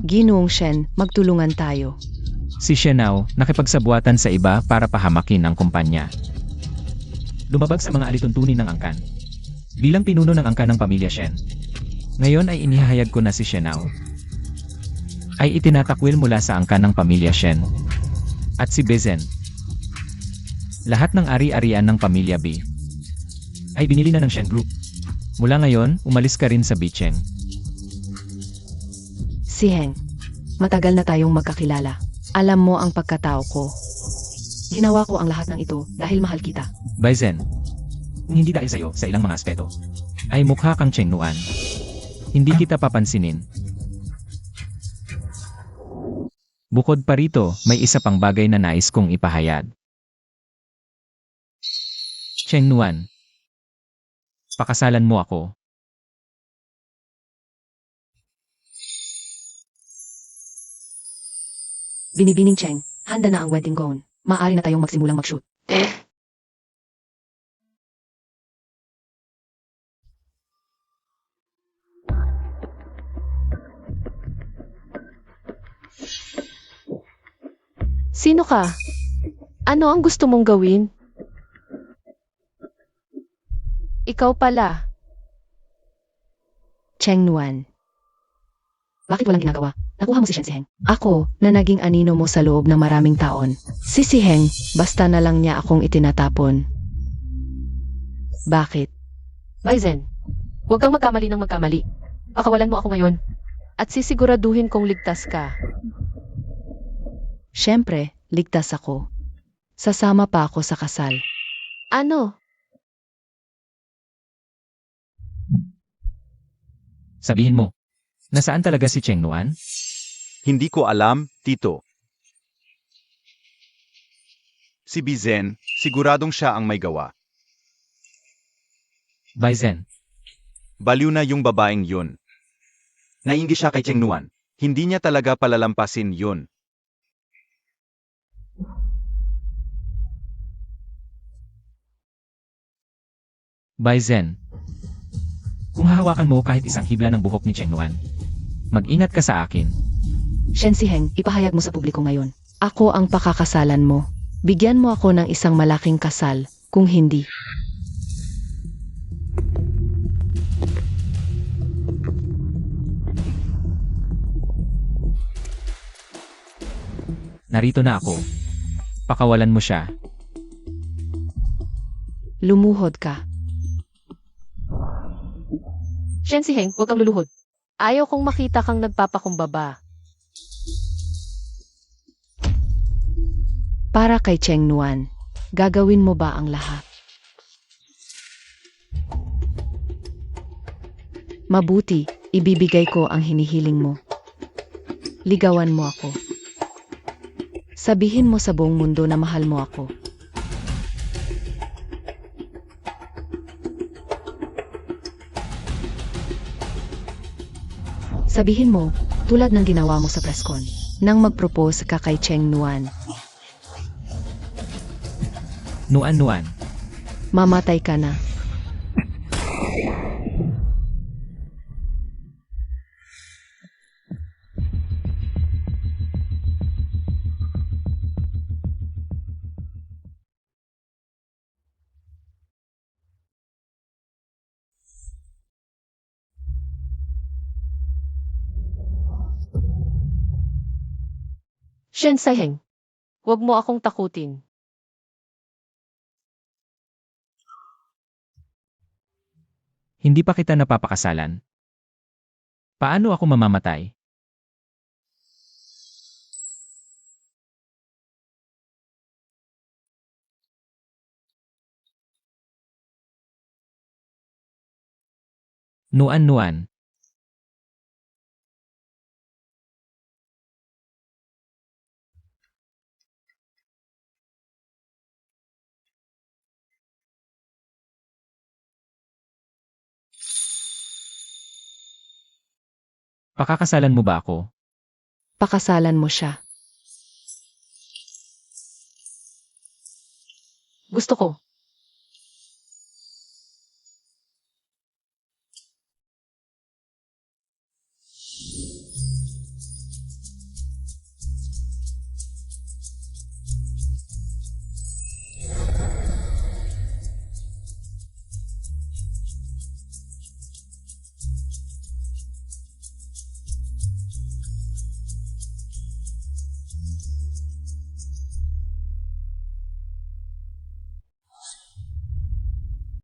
Ginoong Shen, magtulungan tayo. Si Shenao nakipagsabuatan sa iba para pahamakin ang kumpanya. Lumabag sa mga alituntunin ng angkan. Bilang pinuno ng angkan ng pamilya Shen. Ngayon ay inihahayag ko na si Shenao ay itinatakwil mula sa angkan ng pamilya Shen. At si Bezen. Lahat ng ari-arian ng pamilya B ay binili na ng Shen Group. Mula ngayon, umalis ka rin sa Bicheng. Siheng, matagal na tayong magkakilala. Alam mo ang pagkatao ko. Ginawa ko ang lahat ng ito dahil mahal kita. Baizen, kung hindi dahil sa'yo sa ilang mga aspeto, ay mukha kang Cheng Nuan. Hindi kita papansinin. Bukod pa rito, may isa pang bagay na nais kong ipahayag. Cheng Nuan, pakasalan mo ako. Binibining Cheng, handa na ang wedding gown. Maaari na tayong magsimulang mag-shoot. Sino ka? Ano ang gusto mong gawin? Ikaw pala. Cheng Nuan. Bakit walang ginagawa? Nakuha mo si Shen Siheng. Ako, na naging anino mo sa loob ng maraming taon. Si Siheng, basta na lang niya akong itinatapon. Bakit? Baizen, huwag kang magkamali ng magkamali. Pakawalan mo ako ngayon. At sisiguraduhin kong ligtas ka. Siyempre, ligtas ako. Sasama pa ako sa kasal. Ano? Sabihin mo, nasaan talaga si Cheng Nuan? Hindi ko alam, Tito. Si Bizen, siguradong siya ang may gawa. Baizen, Baliw na yung babaeng yun. Nainggi siya kay Cheng Nuan. Hindi niya talaga palalampasin yun. Baizen. Kung hahawakan mo kahit isang hibla ng buhok ni Cheng Nuan, mag-ingat ka sa akin. Shen Ziheng, ipahayag mo sa publiko ngayon. Ako ang pakakasalan mo. Bigyan mo ako ng isang malaking kasal, kung hindi. Narito na ako. Pakawalan mo siya. Lumuhod ka. Shen Ziheng, huwag kang luluhod. Ayaw kong makita kang nagpapakumbaba. Para kay Cheng Nuan, gagawin mo ba ang lahat? Mabuti, ibibigay ko ang hinihiling mo. Ligawan mo ako. Sabihin mo sa buong mundo na mahal mo ako. Sabihin mo, tulad ng ginawa mo sa presscon, nang mag-propose ka kay Cheng Nuan, Nuan. mamatay ka na. Shen Ziheng, huwag mo akong takutin. Hindi pa kita napapakasalan. Paano ako mamamatay? Nuan. Pakakasalan mo ba ako? Pakasalan mo siya. Gusto ko.